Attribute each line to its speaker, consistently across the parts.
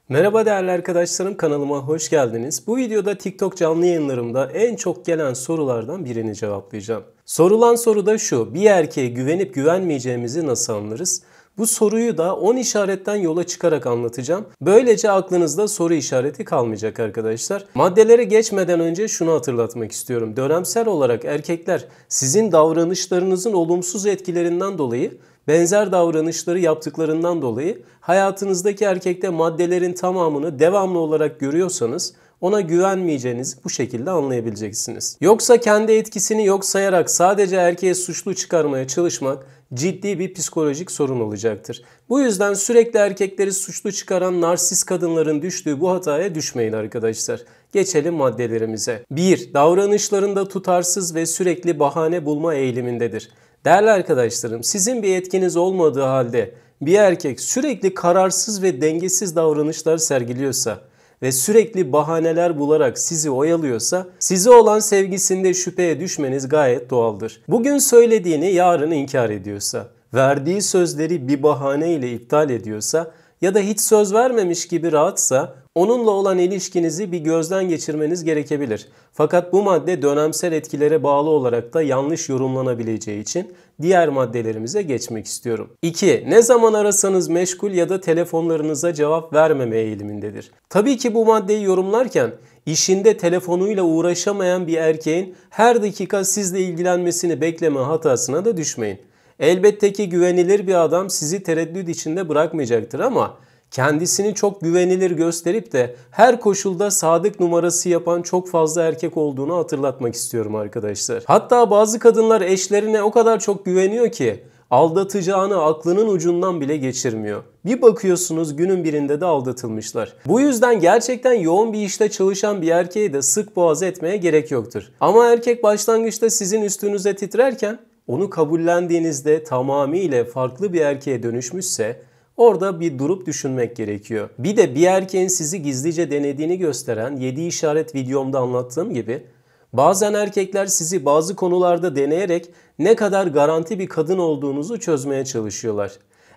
Speaker 1: Merhaba değerli arkadaşlarım, kanalıma hoş geldiniz. Bu videoda TikTok canlı yayınlarımda en çok gelen sorulardan birini cevaplayacağım. Sorulan soru da şu: bir erkeğe güvenip güvenmeyeceğimizi nasıl anlarız? Bu soruyu da 10 işaretten yola çıkarak anlatacağım. Böylece aklınızda soru işareti kalmayacak arkadaşlar. Maddelere geçmeden önce şunu hatırlatmak istiyorum. Dönemsel olarak erkekler sizin davranışlarınızın olumsuz etkilerinden dolayı, benzer davranışları yaptıklarından dolayı hayatınızdaki erkekte maddelerin tamamını devamlı olarak görüyorsanız ona güvenmeyeceğinizi bu şekilde anlayabileceksiniz. Yoksa kendi etkisini yok sayarak sadece erkeğe suçlu çıkarmaya çalışmak ciddi bir psikolojik sorun olacaktır. Bu yüzden sürekli erkekleri suçlu çıkaran narsist kadınların düştüğü bu hataya düşmeyin arkadaşlar. Geçelim maddelerimize. 1. Davranışlarında tutarsız ve sürekli bahane bulma eğilimindedir. Değerli arkadaşlarım, sizin bir etkiniz olmadığı halde bir erkek sürekli kararsız ve dengesiz davranışlar sergiliyorsa ve sürekli bahaneler bularak sizi oyalıyorsa, size olan sevgisinde şüpheye düşmeniz gayet doğaldır. Bugün söylediğini yarın inkar ediyorsa, verdiği sözleri bir bahane ile iptal ediyorsa ya da hiç söz vermemiş gibi rahatsa, onunla olan ilişkinizi bir gözden geçirmeniz gerekebilir. Fakat bu madde dönemsel etkilere bağlı olarak da yanlış yorumlanabileceği için diğer maddelerimize geçmek istiyorum. 2. Ne zaman arasanız meşgul ya da telefonlarınıza cevap vermeme eğilimindedir. Tabii ki bu maddeyi yorumlarken işinde telefonuyla uğraşamayan bir erkeğin her dakika sizle ilgilenmesini bekleme hatasına da düşmeyin. Elbette ki güvenilir bir adam sizi tereddüt içinde bırakmayacaktır ama kendisini çok güvenilir gösterip de her koşulda sadık numarası yapan çok fazla erkek olduğunu hatırlatmak istiyorum arkadaşlar. Hatta bazı kadınlar eşlerine o kadar çok güveniyor ki aldatacağını aklının ucundan bile geçirmiyor. Bir bakıyorsunuz günün birinde de aldatılmışlar. Bu yüzden gerçekten yoğun bir işte çalışan bir erkeği de sık boğaz etmeye gerek yoktur. Ama erkek başlangıçta sizin üstünüze titrerken onu kabullendiğinizde tamamıyla farklı bir erkeğe dönüşmüşse orada bir durup düşünmek gerekiyor. Bir de bir erkeğin sizi gizlice denediğini gösteren 7 işaret videomda anlattığım gibi bazen erkekler sizi bazı konularda deneyerek ne kadar garanti bir kadın olduğunuzu çözmeye çalışıyorlar.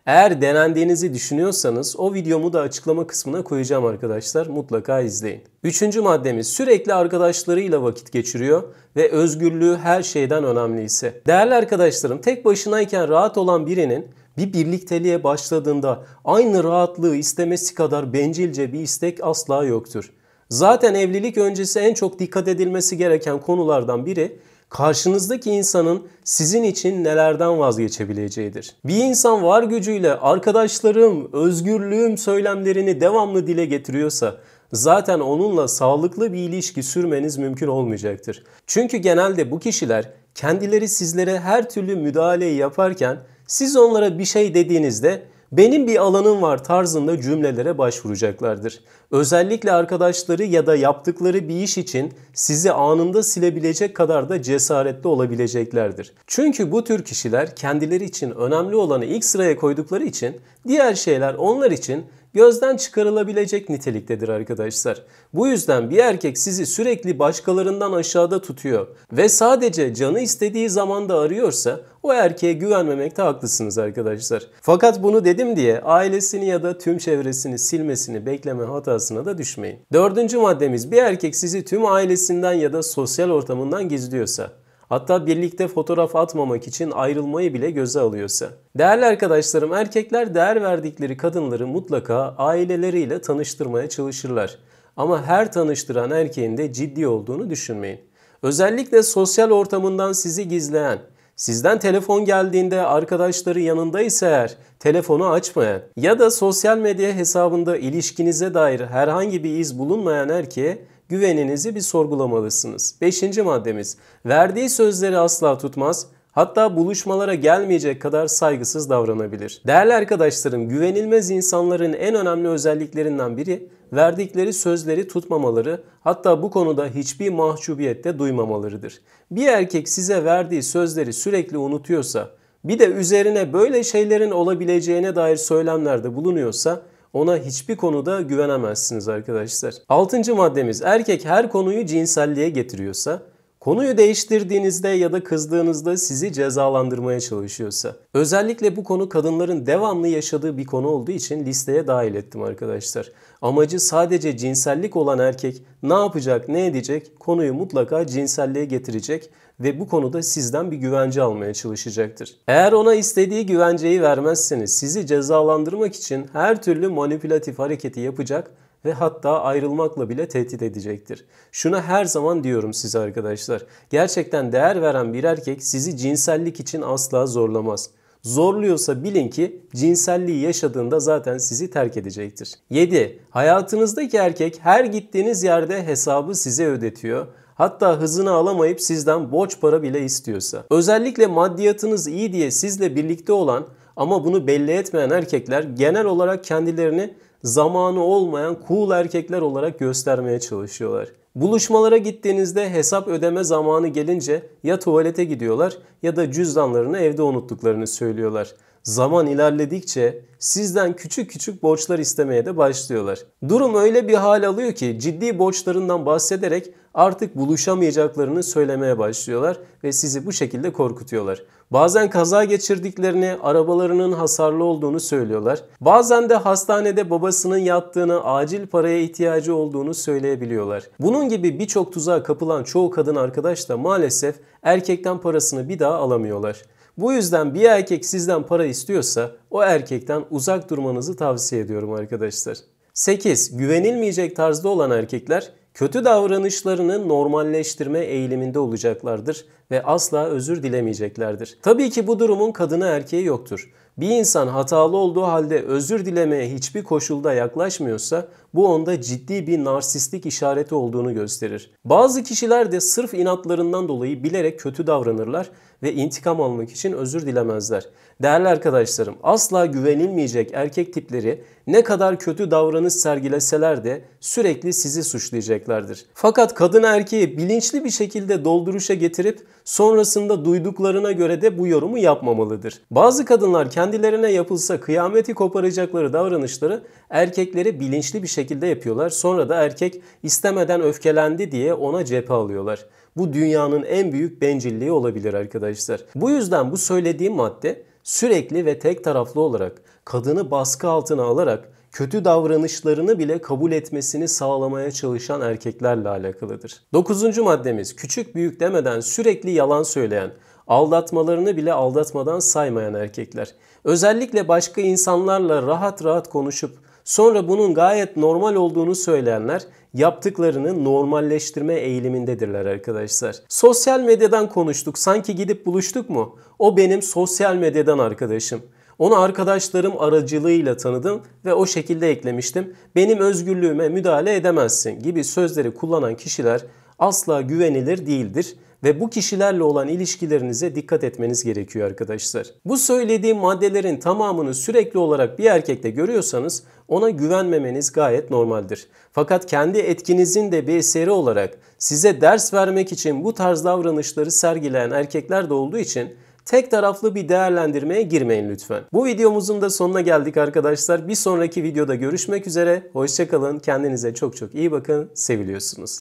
Speaker 1: Eğer denendiğinizi düşünüyorsanız o videomu da açıklama kısmına koyacağım arkadaşlar. Mutlaka izleyin. 3. maddemiz sürekli arkadaşlarıyla vakit geçiriyor ve özgürlüğü her şeyden önemliyse. Değerli arkadaşlarım, tek başınayken rahat olan birinin bir birlikteliğe başladığında aynı rahatlığı istemesi kadar bencilce bir istek asla yoktur. Zaten evlilik öncesi en çok dikkat edilmesi gereken konulardan biri karşınızdaki insanın sizin için nelerden vazgeçebileceğidir. Bir insan var gücüyle arkadaşlarım, özgürlüğüm söylemlerini devamlı dile getiriyorsa zaten onunla sağlıklı bir ilişki sürmeniz mümkün olmayacaktır. Çünkü genelde bu kişiler kendileri sizlere her türlü müdahaleyi yaparken siz onlara bir şey dediğinizde benim bir alanım var tarzında cümlelere başvuracaklardır. Özellikle arkadaşları ya da yaptıkları bir iş için sizi anında silebilecek kadar da cesaretli olabileceklerdir. Çünkü bu tür kişiler kendileri için önemli olanı ilk sıraya koydukları için diğer şeyler onlar için gözden çıkarılabilecek niteliktedir arkadaşlar. Bu yüzden bir erkek sizi sürekli başkalarından aşağıda tutuyor ve sadece canı istediği zamanda arıyorsa o erkeğe güvenmemekte haklısınız arkadaşlar. Fakat bunu dedim diye ailesini ya da tüm çevresini silmesini bekleme hatasına da düşmeyin. 4. maddemiz bir erkek sizi tüm ailesinden ya da sosyal ortamından gizliyorsa, hatta birlikte fotoğraf atmamak için ayrılmayı bile göze alıyorsa. Değerli arkadaşlarım, erkekler değer verdikleri kadınları mutlaka aileleriyle tanıştırmaya çalışırlar. Ama her tanıştıran erkeğin de ciddi olduğunu düşünmeyin. Özellikle sosyal ortamından sizi gizleyen, sizden telefon geldiğinde arkadaşları yanındaysa eğer telefonu açmayan ya da sosyal medya hesabında ilişkinize dair herhangi bir iz bulunmayan erkeğe güveninizi bir sorgulamalısınız. 5. maddemiz verdiği sözleri asla tutmaz, hatta buluşmalara gelmeyecek kadar saygısız davranabilir. Değerli arkadaşlarım, güvenilmez insanların en önemli özelliklerinden biri verdikleri sözleri tutmamaları, hatta bu konuda hiçbir mahcubiyet de duymamalarıdır. Bir erkek size verdiği sözleri sürekli unutuyorsa, bir de üzerine böyle şeylerin olabileceğine dair söylemlerde bulunuyorsa ona hiçbir konuda güvenemezsiniz arkadaşlar. 6. maddemiz erkek her konuyu cinselliğe getiriyorsa Konuyu değiştirdiğinizde ya da kızdığınızda sizi cezalandırmaya çalışıyorsa. Özellikle bu konu kadınların devamlı yaşadığı bir konu olduğu için listeye dahil ettim arkadaşlar. Amacı sadece cinsellik olan erkek ne yapacak, ne edecek, konuyu mutlaka cinselliğe getirecek ve bu konuda sizden bir güvence almaya çalışacaktır. Eğer ona istediği güvenceyi vermezseniz sizi cezalandırmak için her türlü manipülatif hareketi yapacak ve hatta ayrılmakla bile tehdit edecektir. Şunu her zaman diyorum size arkadaşlar. Gerçekten değer veren bir erkek sizi cinsellik için asla zorlamaz. Zorluyorsa bilin ki cinselliği yaşadığında zaten sizi terk edecektir. 7. Hayatınızdaki erkek her gittiğiniz yerde hesabı size ödetiyor. Hatta hızını alamayıp sizden borç para bile istiyorsa. Özellikle maddiyatınız iyi diye sizle birlikte olan ama bunu belli etmeyen erkekler genel olarak kendilerini zamanı olmayan cool erkekler olarak göstermeye çalışıyorlar. Buluşmalara gittiğinizde hesap ödeme zamanı gelince ya tuvalete gidiyorlar ya da cüzdanlarını evde unuttuklarını söylüyorlar. Zaman ilerledikçe sizden küçük küçük borçlar istemeye de başlıyorlar. Durum öyle bir hal alıyor ki ciddi borçlarından bahsederek artık buluşamayacaklarını söylemeye başlıyorlar ve sizi bu şekilde korkutuyorlar. Bazen kaza geçirdiklerini, arabalarının hasarlı olduğunu söylüyorlar. Bazen de hastanede babasının yattığını, acil paraya ihtiyacı olduğunu söyleyebiliyorlar. Bunun gibi birçok tuzağa kapılan çoğu kadın arkadaş da maalesef erkekten parasını bir daha alamıyorlar. Bu yüzden bir erkek sizden para istiyorsa o erkekten uzak durmanızı tavsiye ediyorum arkadaşlar. 8. Güvenilmeyecek tarzda olan erkekler kötü davranışlarını normalleştirme eğiliminde olacaklardır ve asla özür dilemeyeceklerdir. Tabii ki bu durumun kadına erkeği yoktur. Bir insan hatalı olduğu halde özür dilemeye hiçbir koşulda yaklaşmıyorsa bu onda ciddi bir narsistlik işareti olduğunu gösterir. Bazı kişiler de sırf inatlarından dolayı bilerek kötü davranırlar ve intikam almak için özür dilemezler. Değerli arkadaşlarım, asla güvenilmeyecek erkek tipleri ne kadar kötü davranış sergileseler de sürekli sizi suçlayacaklardır. Fakat kadın erkeği bilinçli bir şekilde dolduruşa getirip sonrasında duyduklarına göre de bu yorumu yapmamalıdır. Bazı kadınlar kendilerine yapılsa kıyameti koparacakları davranışları erkekleri bilinçli bir şekilde yapıyorlar. Sonra da erkek istemeden öfkelendi diye ona cephe alıyorlar. Bu dünyanın en büyük bencilliği olabilir arkadaşlar. Bu yüzden bu söylediğim madde sürekli ve tek taraflı olarak kadını baskı altına alarak kötü davranışlarını bile kabul etmesini sağlamaya çalışan erkeklerle alakalıdır. 9. maddemiz küçük büyük demeden sürekli yalan söyleyen, aldatmalarını bile aldatmadan saymayan erkekler. Özellikle başka insanlarla rahat rahat konuşup sonra bunun gayet normal olduğunu söyleyenler yaptıklarını normalleştirme eğilimindedirler arkadaşlar. Sosyal medyadan konuştuk, sanki gidip buluştuk mu? O benim sosyal medyadan arkadaşım. Onu arkadaşlarım aracılığıyla tanıdım ve o şekilde eklemiştim. Benim özgürlüğüme müdahale edemezsin gibi sözleri kullanan kişiler asla güvenilir değildir. Ve bu kişilerle olan ilişkilerinize dikkat etmeniz gerekiyor arkadaşlar. Bu söylediğim maddelerin tamamını sürekli olarak bir erkekte görüyorsanız ona güvenmemeniz gayet normaldir. Fakat kendi etkinizin de bir eseri olarak size ders vermek için bu tarz davranışları sergileyen erkekler de olduğu için tek taraflı bir değerlendirmeye girmeyin lütfen. Bu videomuzun da sonuna geldik arkadaşlar. Bir sonraki videoda görüşmek üzere. Hoşça kalın. Kendinize çok çok iyi bakın. Seviliyorsunuz.